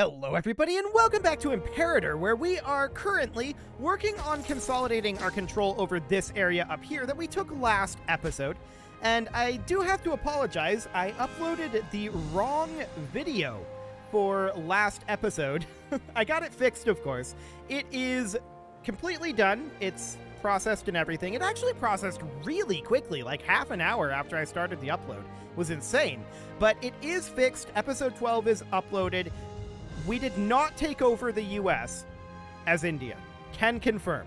Hello everybody and welcome back to Imperator, where we are currently working on consolidating our control over this area up here that we took last episode. And I do have to apologize, I uploaded the wrong video for last episode. I got it fixed, of course. It is completely done. It's processed and everything. It actually processed really quickly, like half an hour after I started the upload. It was insane. But it is fixed. Episode 12 is uploaded. We did not take over the US as India. Can confirm.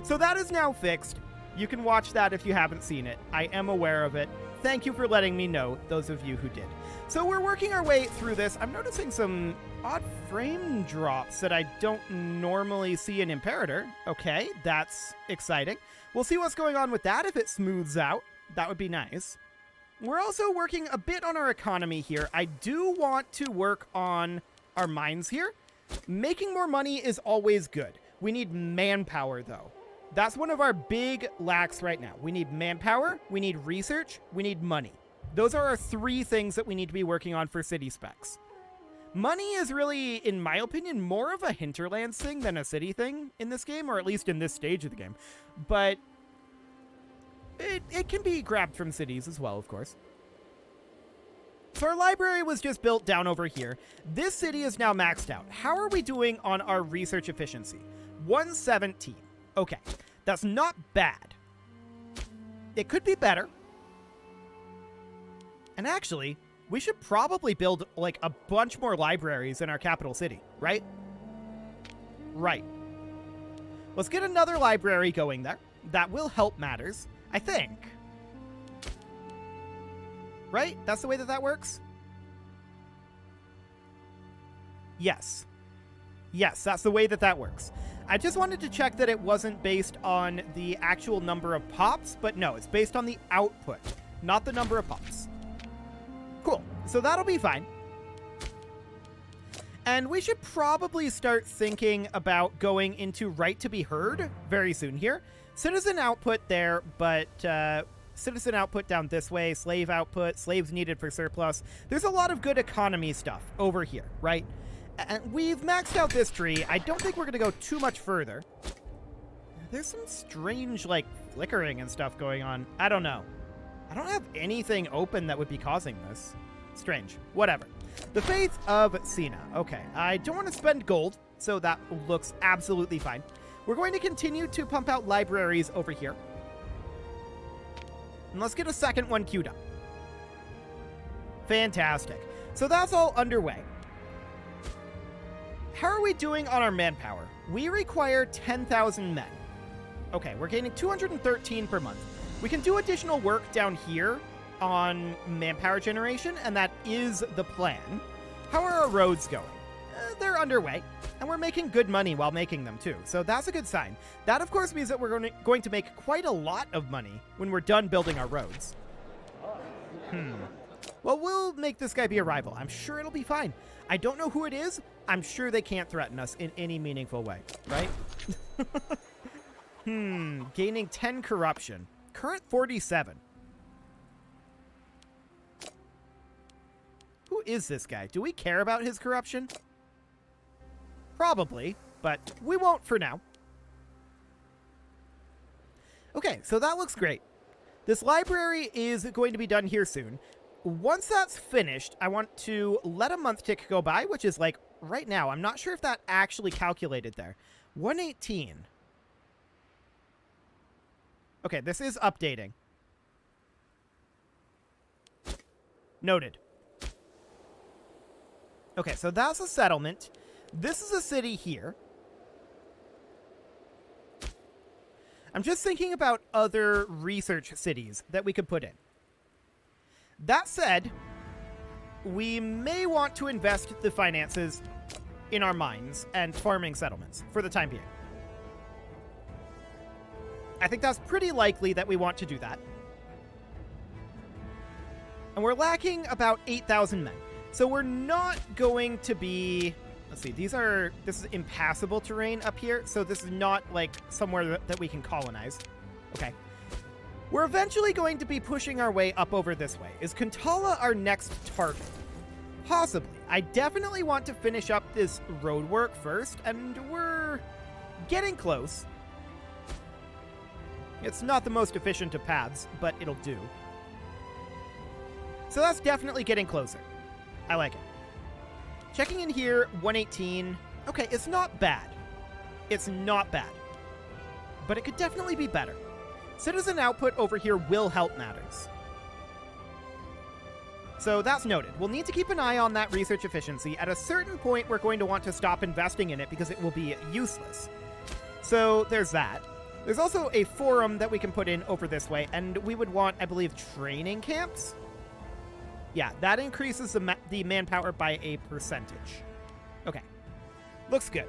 So that is now fixed. You can watch that if you haven't seen it. I am aware of it. Thank you for letting me know, those of you who did. So we're working our way through this. I'm noticing some odd frame drops that I don't normally see in Imperator. Okay, that's exciting. We'll see what's going on with that. If it smooths out, that would be nice. We're also working a bit on our economy here. I do want to work on our mines here. Making more money is always good. We need manpower, though. That's one of our big lacks right now. We need manpower, we need research, we need money. Those are our three things that we need to be working on for city specs. Money is really, in my opinion, more of a hinterlands thing than a city thing in this game, or at least in this stage of the game. But it can be grabbed from cities as well, of course. So our library was just built down over here. This city is now maxed out. How are we doing on our research efficiency? 117. Okay, that's not bad. It could be better. And actually, we should probably build, like, a bunch more libraries in our capital city, right? Right. Let's get another library going there. That will help matters, I think. Right? That's the way that that works? Yes. Yes, that's the way that that works. I just wanted to check that it wasn't based on the actual number of pops, but no, it's based on the output, not the number of pops. Cool. So that'll be fine. And we should probably start thinking about going into right to be heard very soon here. Citizen output there, but citizen output down this way, slave output, slaves needed for surplus. There's a lot of good economy stuff over here, right? And we've maxed out this tree. I don't think we're going to go too much further. There's some strange, like, flickering and stuff going on. I don't know. I don't have anything open that would be causing this. Strange. Whatever. The Faith of Sina. Okay, I don't want to spend gold, so that looks absolutely fine. We're going to continue to pump out libraries over here. And let's get a second one queued up. Fantastic. So that's all underway. How are we doing on our manpower? We require 10,000 men. Okay, we're gaining 213 per month. We can do additional work down here on manpower generation, and that is the plan. How are our roads going? They're underway, and we're making good money while making them too, so that's a good sign. That, of course, means that we're going to make quite a lot of money when we're done building our roads. Well, we'll make this guy be a rival. I'm sure it'll be fine. I don't know who it is. I'm sure they can't threaten us in any meaningful way, right? Gaining 10 corruption. Current 47. Who is this guy? Do we care about his corruption? Probably, but we won't for now. Okay, so that looks great. This library is going to be done here soon. Once that's finished, I want to let a month tick go by, which is like right now. I'm not sure if that actually calculated there. 118. Okay, this is updating. Noted. Okay, so that's a settlement. This is a city here. I'm just thinking about other research cities that we could put in. That said, we may want to invest the finances in our mines and farming settlements for the time being. I think that's pretty likely that we want to do that. And we're lacking about 8,000 men. So we're not going to be... Let's see, this is impassable terrain up here, so this is not, like, somewhere that we can colonize. Okay. We're eventually going to be pushing our way up over this way. Is Kuntala our next target? Possibly. I definitely want to finish up this road work first, and we're getting close. It's not the most efficient of paths, but it'll do. So that's definitely getting closer. I like it. Checking in here, 118. Okay, it's not bad. It's not bad. But it could definitely be better. Citizen output over here will help matters. So that's noted. We'll need to keep an eye on that research efficiency. At a certain point, we're going to want to stop investing in it because it will be useless. So there's that. There's also a forum that we can put in over this way, and we would want, I believe, training camps. Yeah, that increases the manpower by a percentage. Okay. Looks good.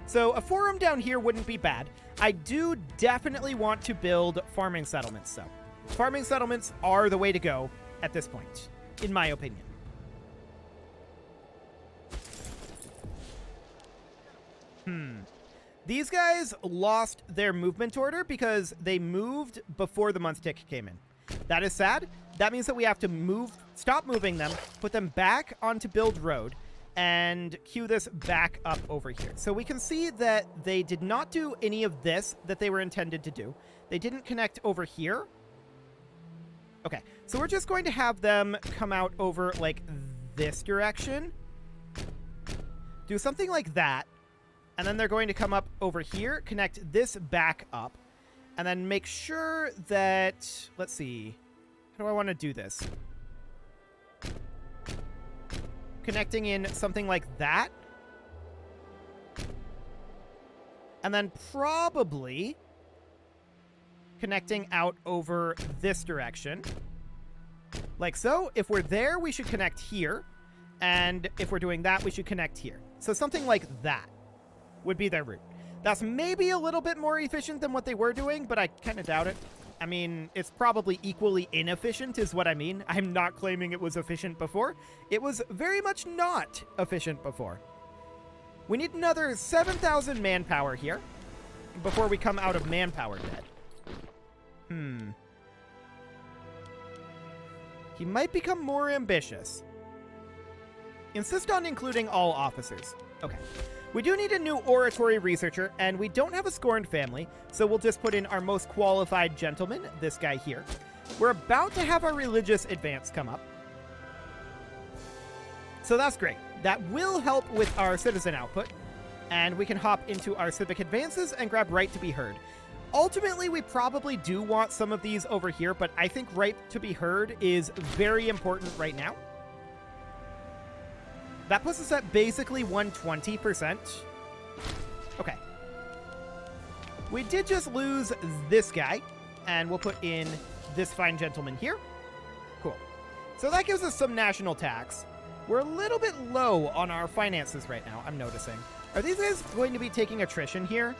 So a forum down here wouldn't be bad. I do definitely want to build farming settlements, though. Farming settlements are the way to go at this point, in my opinion. These guys lost their movement order because they moved before the month tick came in. That is sad. That means that we have to stop moving them, put them back onto build road, and queue this back up over here. So we can see that they did not do any of this that they were intended to do. They didn't connect over here. Okay, so we're just going to have them come out over, like, this direction. Do something like that. And then they're going to come up over here, connect this back up, and then make sure that... Let's see. How do I want to do this? Connecting in something like that. And then probably connecting out over this direction. Like so. If we're there, we should connect here. And if we're doing that, we should connect here. So something like that would be their route. That's maybe a little bit more efficient than what they were doing, but I kind of doubt it. I mean, it's probably equally inefficient is what I mean. I'm not claiming it was efficient before. It was very much not efficient before. We need another 7,000 manpower here before we come out of manpower dead. He might become more ambitious. Insist on including all officers. Okay. We do need a new oratory researcher, and we don't have a scorned family, so we'll just put in our most qualified gentleman, this guy here. We're about to have our religious advance come up. So that's great. That will help with our citizen output, and we can hop into our civic advances and grab right to be heard. Ultimately, we probably do want some of these over here, but I think right to be heard is very important right now. That puts us at basically 120%. Okay. We did just lose this guy, and we'll put in this fine gentleman here. Cool. So that gives us some national tax. We're a little bit low on our finances right now, I'm noticing. Are these guys going to be taking attrition here?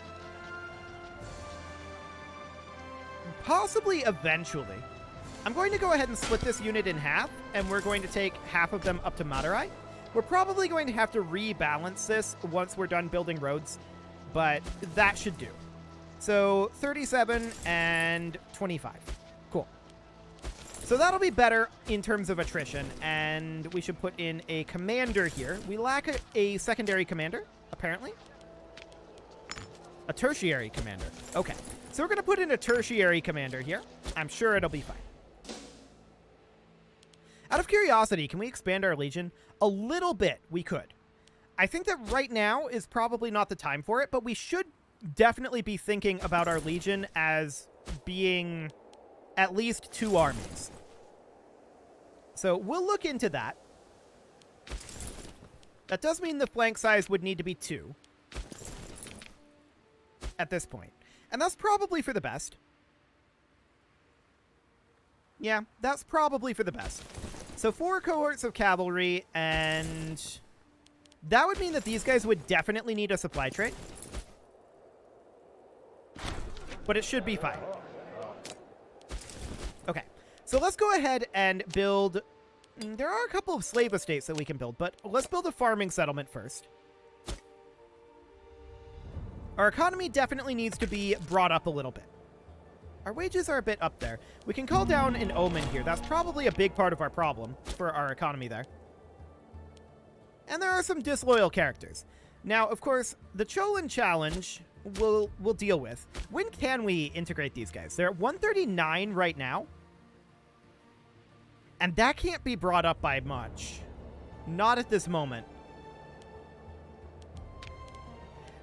Possibly eventually. I'm going to go ahead and split this unit in half, and we're going to take half of them up to Madurai. We're probably going to have to rebalance this once we're done building roads, but that should do. So 37 and 25. Cool. So that'll be better in terms of attrition, and we should put in a commander here. We lack a secondary commander, apparently. A tertiary commander. Okay. So we're going to put in a tertiary commander here. I'm sure it'll be fine. Out of curiosity, can we expand our legion? A little bit, we could. I think that right now is probably not the time for it, but we should definitely be thinking about our legion as being at least 2 armies. So we'll look into that. That does mean the flank size would need to be 2 at this point. And that's probably for the best. Yeah, that's probably for the best. So 4 cohorts of cavalry, and that would mean that these guys would definitely need a supply train. But it should be fine. Okay, so let's go ahead and build... There are a couple of slave estates that we can build, but let's build a farming settlement first. Our economy definitely needs to be brought up a little bit. Our wages are a bit up there. We can call down an omen here. That's probably a big part of our problem for our economy there. And there are some disloyal characters. Now, of course, the Cholin challenge we'll deal with. When can we integrate these guys? They're at 139 right now. And that can't be brought up by much. Not at this moment.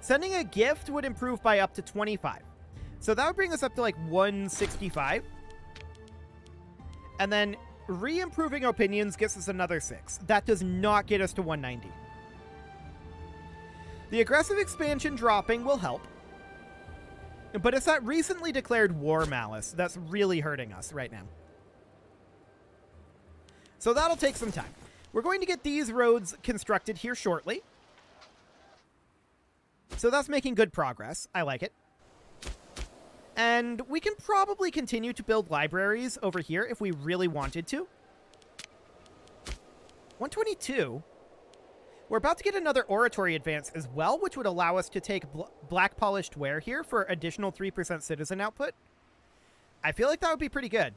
Sending a gift would improve by up to 25. So that would bring us up to like 165. And then re-improving opinions gets us another 6. That does not get us to 190. The aggressive expansion dropping will help. But it's that recently declared war malice that's really hurting us right now. So that'll take some time. We're going to get these roads constructed here shortly. So that's making good progress. I like it. And we can probably continue to build libraries over here if we really wanted to. 122. We're about to get another oratory advance as well, which would allow us to take black polished ware here for additional 3% citizen output. I feel like that would be pretty good.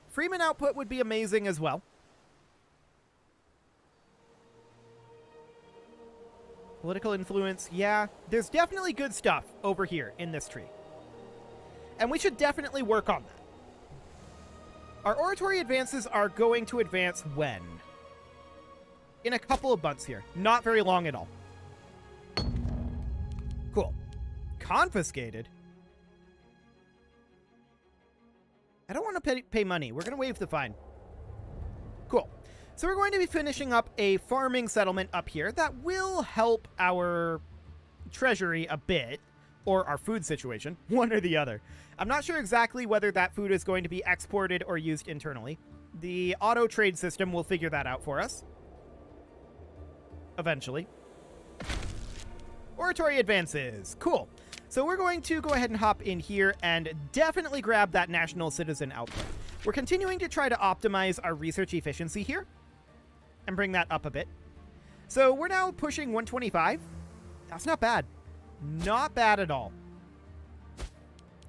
Freeman output would be amazing as well. Political influence, yeah. There's definitely good stuff over here in this tree. And we should definitely work on that. Our oratory advances are going to advance when? In a couple of months here. Not very long at all. Cool. Confiscated? I don't want to pay money. We're going to waive the fine. Cool. So we're going to be finishing up a farming settlement up here that will help our treasury a bit, or our food situation, one or the other. I'm not sure exactly whether that food is going to be exported or used internally. The auto trade system will figure that out for us. Eventually. Oratory advances. Cool. So we're going to go ahead and hop in here and definitely grab that national citizen output. We're continuing to try to optimize our research efficiency here and bring that up a bit. So we're now pushing 125. That's not bad. Not bad at all.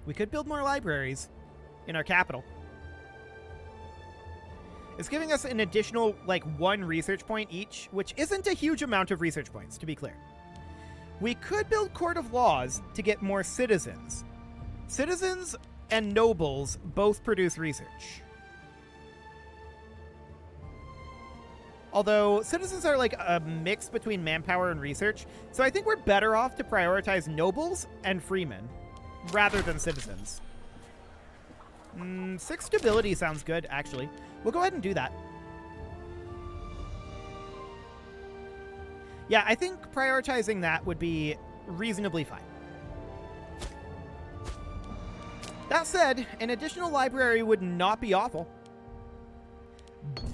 We could build more libraries in our capital. It's giving us an additional, like, 1 research point each, which isn't a huge amount of research points, to be clear. We could build Court of Laws to get more citizens. Citizens and nobles both produce research. Although, citizens are like a mix between manpower and research, so I think we're better off to prioritize nobles and freemen, rather than citizens. 6 stability sounds good, actually. We'll go ahead and do that. Yeah, I think prioritizing that would be reasonably fine. That said, an additional library would not be awful.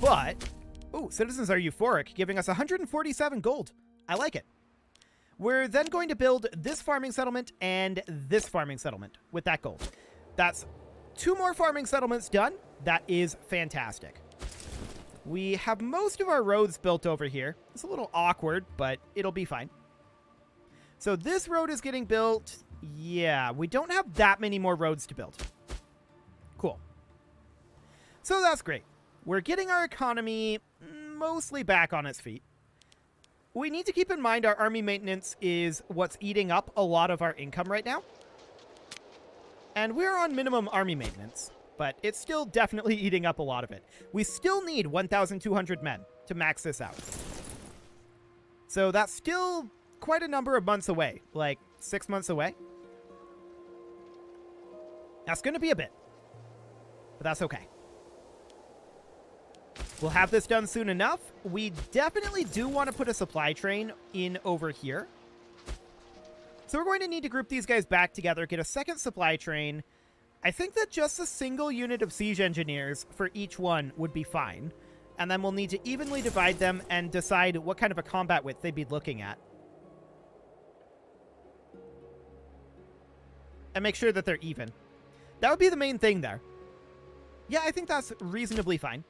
But... ooh, citizens are euphoric, giving us 147 gold. I like it. We're then going to build this farming settlement and this farming settlement with that gold. That's 2 more farming settlements done. That is fantastic. We have most of our roads built over here. It's a little awkward, but it'll be fine. So this road is getting built. Yeah, we don't have that many more roads to build. Cool. So that's great. We're getting our economy mostly back on its feet. We need to keep in mind our army maintenance is what's eating up a lot of our income right now. And we're on minimum army maintenance, but it's still definitely eating up a lot of it. We still need 1,200 men to max this out. So that's still quite a number of months away, like 6 months away. That's going to be a bit, but that's okay. We'll have this done soon enough. We definitely do want to put a supply train in over here. So we're going to need to group these guys back together, get a second supply train. I think that just a single unit of siege engineers for each one would be fine. And then we'll need to evenly divide them and decide what kind of a combat width they'd be looking at. And make sure that they're even. That would be the main thing there. Yeah, I think that's reasonably fine.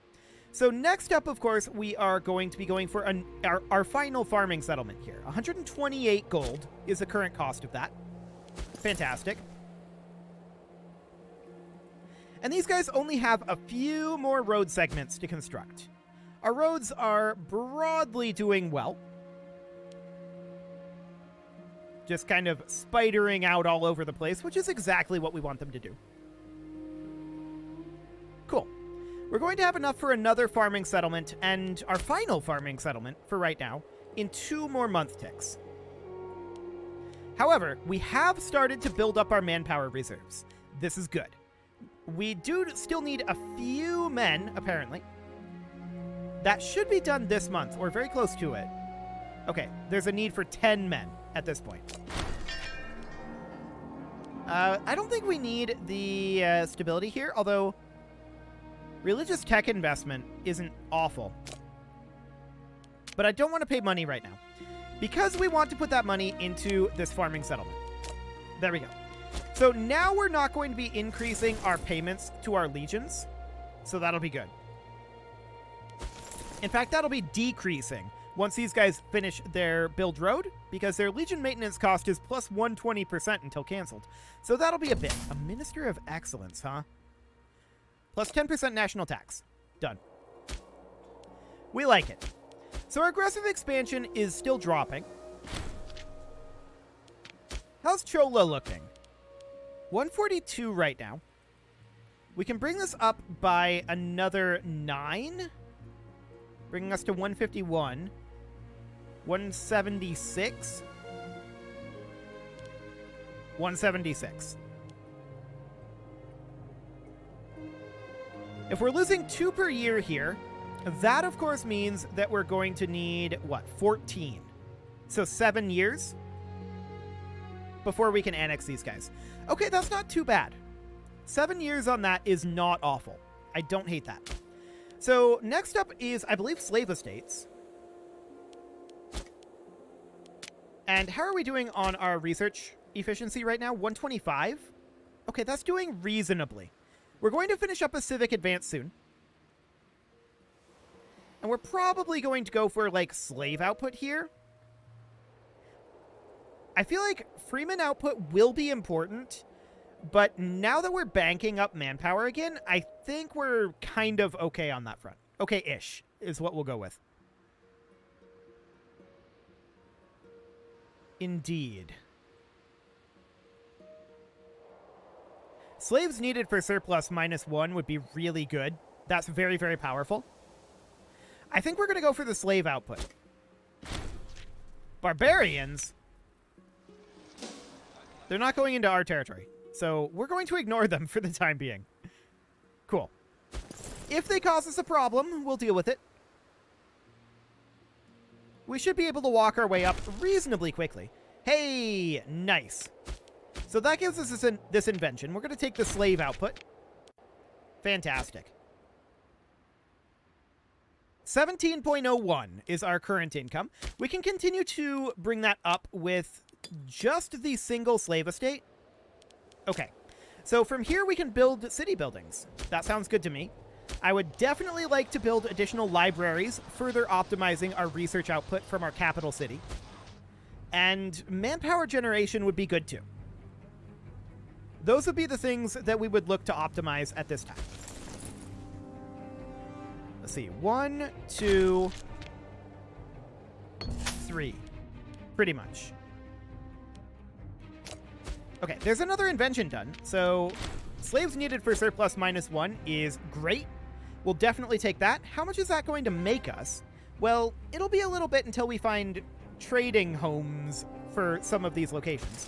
So next up, of course, we are going to be going for our final farming settlement here. 128 gold is the current cost of that. Fantastic. And these guys only have a few more road segments to construct. Our roads are broadly doing well. just kind of spidering out all over the place, which is exactly what we want them to do. Cool. We're going to have enough for another farming settlement and our final farming settlement for right now in 2 more month ticks. However, we have started to build up our manpower reserves. This is good. We do still need a few men, apparently. That should be done this month, or very close to it. Okay, there's a need for 10 men at this point. I don't think we need the stability here, although religious tech investment isn't awful. But I don't want to pay money right now, because we want to put that money into this farming settlement. There we go. So now we're not going to be increasing our payments to our legions, so that'll be good. In fact, that'll be decreasing once these guys finish their build road, because their legion maintenance cost is plus 120% until canceled. So that'll be a bit. A Minister of Excellence, huh? Plus 10% national tax. Done. We like it. So our aggressive expansion is still dropping. How's Chola looking? 142 right now. We can bring this up by another 9, bringing us to 151. 176. 176. If we're losing 2 per year here, that of course means that we're going to need, what, 14. So 7 years before we can annex these guys. Okay, that's not too bad. 7 years on that is not awful. I don't hate that. So next up is, I believe, slave estates. And how are we doing on our research efficiency right now? 125? Okay, that's doing reasonably. We're going to finish up a civic advance soon. And we're probably going to go for, like, slave output here. I feel like freeman output will be important, but now that we're banking up manpower again, I think we're kind of okay on that front. Okay-ish is what we'll go with. Indeed. Slaves needed for surplus -1 would be really good. That's very, very powerful. I think we're going to go for the slave output. Barbarians, they're not going into our territory, so we're going to ignore them for the time being. Cool. If they cause us a problem, we'll deal with it. We should be able to walk our way up reasonably quickly. Hey, nice. So that gives us this invention. We're going to take the slave output. Fantastic. 17.01 is our current income. We can continue to bring that up with just the single slave estate. Okay. So from here we can build city buildings. That sounds good to me. I would definitely like to build additional libraries, further optimizing our research output from our capital city. And manpower generation would be good too. Those would be the things that we would look to optimize at this time. Let's see. 1, 2, 3. Pretty much. Okay, there's another invention done. So, slaves needed for surplus -1 is great. We'll definitely take that. How much is that going to make us? Well, it'll be a little bit until we find trading homes for some of these locations.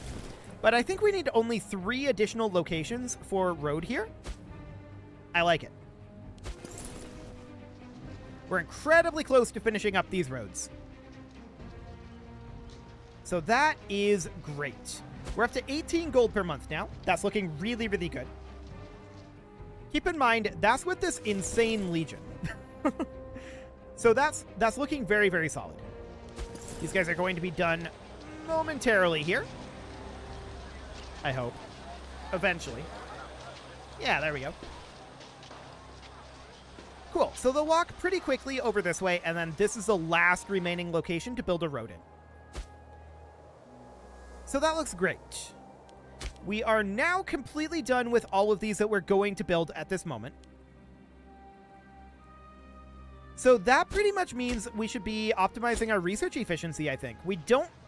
But I think we need only 3 additional locations for road here. I like it. We're incredibly close to finishing up these roads. So that is great. We're up to 18 gold per month now. That's looking really, really good. Keep in mind, that's with this insane legion. So that's looking very, very solid. These guys are going to be done momentarily here. I hope. Eventually. Yeah, there we go. Cool. So they'll walk pretty quickly over this way, and then this is the last remaining location to build a road in. So that looks great. We are now completely done with all of these that we're going to build at this moment. So that pretty much means we should be optimizing our research efficiency, I think.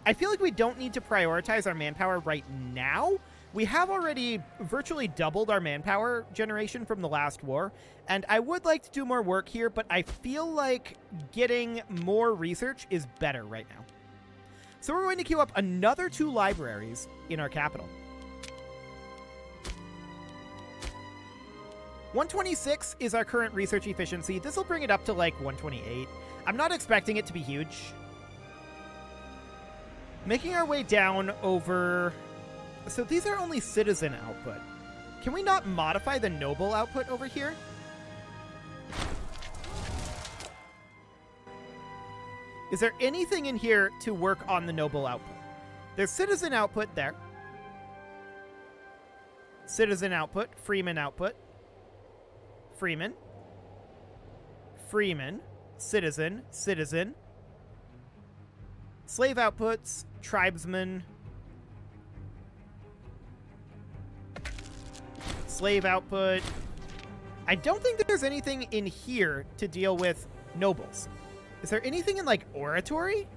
I feel like we don't need to prioritize our manpower right now. We have already virtually doubled our manpower generation from the last war, and I would like to do more work here, but I feel like getting more research is better right now. So we're going to queue up another 2 libraries in our capital. 126 is our current research efficiency. This will bring it up to like 128. I'm not expecting it to be huge. Making our way down over... So these are only citizen output. Can we not modify the noble output over here? Is there anything in here to work on the noble output? There's citizen output there. Citizen output, Freeman output. Freeman. Freeman. Citizen. Citizen. Slave outputs. Tribesman. Slave output. I don't think that there's anything in here to deal with nobles. Is there anything in, like, oratory?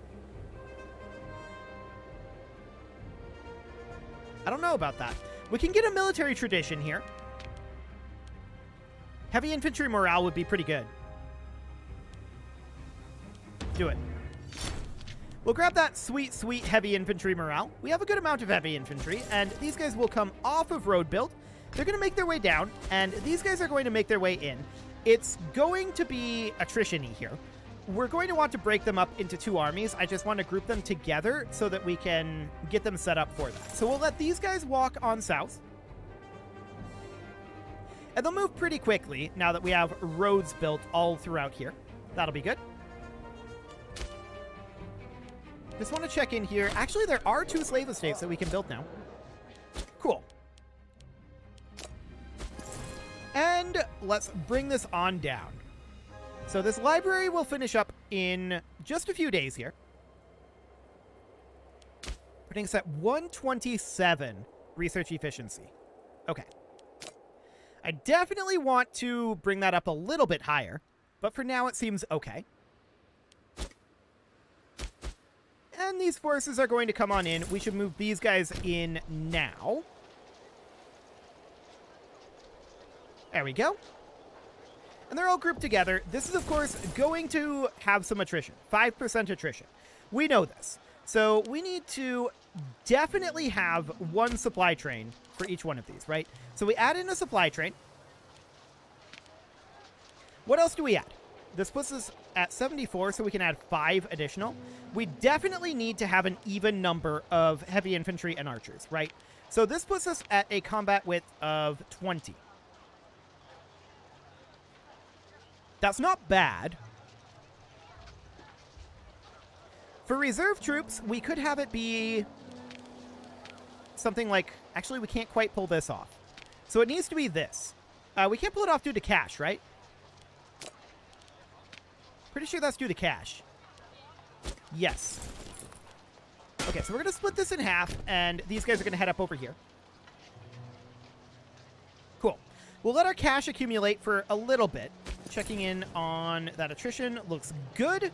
I don't know about that. We can get a military tradition here. Heavy infantry morale would be pretty good. Do it. We'll grab that sweet, sweet heavy infantry morale. We have a good amount of heavy infantry, and these guys will come off of road build. They're going to make their way down, and these guys are going to make their way in. It's going to be attrition-y here. We're going to want to break them up into 2 armies. I just want to group them together so that we can get them set up for that. So we'll let these guys walk on south. And they'll move pretty quickly now that we have roads built all throughout here. That'll be good. Just want to check in here. Actually, there are 2 slave estates that we can build now. Cool. And let's bring this on down. So this library will finish up in just a few days here. Putting us at 127 research efficiency. Okay. I definitely want to bring that up a little bit higher, but for now it seems okay. And these forces are going to come on in. We should move these guys in now. There we go. And they're all grouped together. This is, of course, going to have some attrition. 5% attrition. We know this. So we need to definitely have 1 supply train for each one of these, right? So we add in a supply train. What else do we add? This puts us at 74, so we can add 5 additional. We definitely need to have an even number of heavy infantry and archers, right? So this puts us at a combat width of 20. That's not bad. For reserve troops, we could have it be something like... Actually, we can't quite pull this off. So it needs to be this. We can't pull it off due to cash, right? Pretty sure that's due to cash. Yes. Okay, so we're going to split this in half, and these guys are going to head up over here. Cool. We'll let our cash accumulate for a little bit. Checking in on that attrition. Looks good.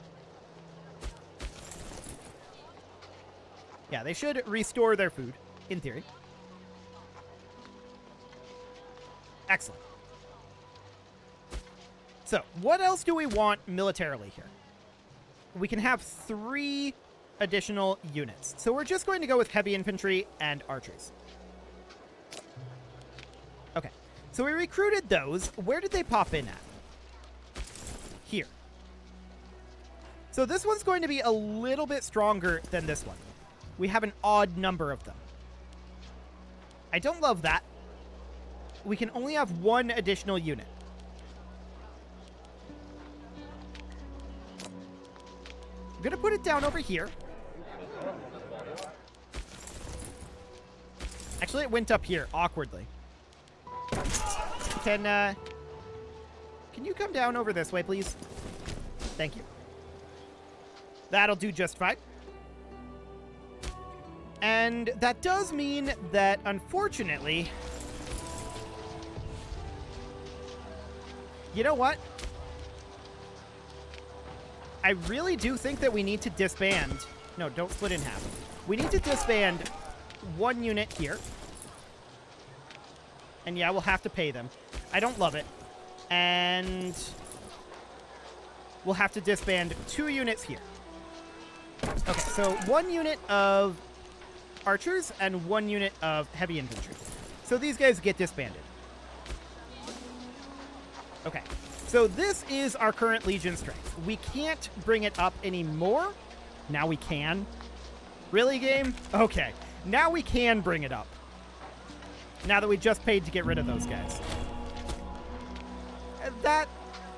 Yeah, they should restore their food, in theory. Excellent. So, what else do we want militarily here? We can have 3 additional units. So we're just going to go with heavy infantry and archers. Okay. So we recruited those. Where did they pop in at? Here. So this one's going to be a little bit stronger than this one. We have an odd number of them. I don't love that. We can only have 1 additional unit. I'm going to put it down over here. Actually, it went up here, awkwardly. Can you come down over this way, please? Thank you. That'll do just fine. And that does mean that, unfortunately... You know what? I really do think that we need to disband. No, don't split in half. We need to disband one unit here. And yeah, we'll have to pay them. I don't love it. And we'll have to disband 2 units here. Okay, so 1 unit of archers and 1 unit of heavy infantry. So these guys get disbanded. Okay, so this is our current Legion strength. We can't bring it up anymore. Now we can. Really, game? Okay, now we can bring it up. Now that we just paid to get rid of those guys. That,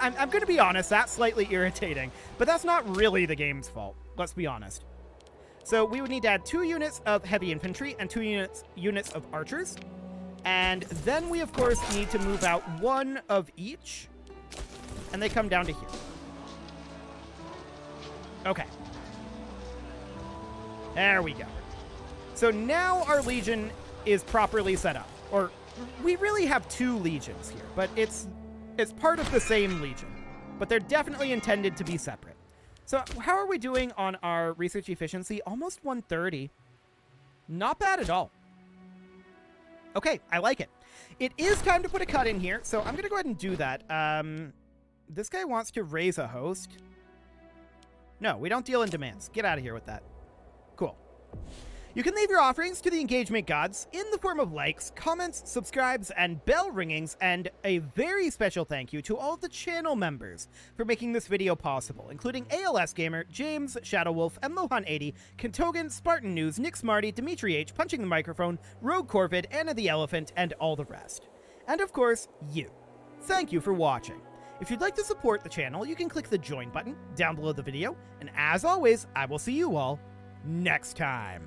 I'm going to be honest, that's slightly irritating. But that's not really the game's fault. Let's be honest. So we would need to add 2 units of heavy infantry and 2 units of archers. And then we, of course, need to move out 1 of each. And they come down to here. Okay. There we go. So now our Legion is properly set up. Or we really have 2 legions here, but it's part of the same Legion. But they're definitely intended to be separate. So how are we doing on our research efficiency? Almost 130. Not bad at all. Okay, I like it. It is time to put a cut in here, so I'm going to go ahead and do that. This guy wants to raise a host. No, we don't deal in demands. Get out of here with that. Cool. You can leave your offerings to the engagement gods in the form of likes, comments, subscribes, and bell ringings, and a very special thank you to all of the channel members for making this video possible, including ALS Gamer, James, Shadowwolf, Emlohan80, Kentogan, Spartan News, Nick Smarty, Dimitri H, Punching the Microphone, Rogue Corvid, Anna the Elephant, and all the rest. And of course, you. Thank you for watching. If you'd like to support the channel, you can click the join button down below the video, and as always, I will see you all next time.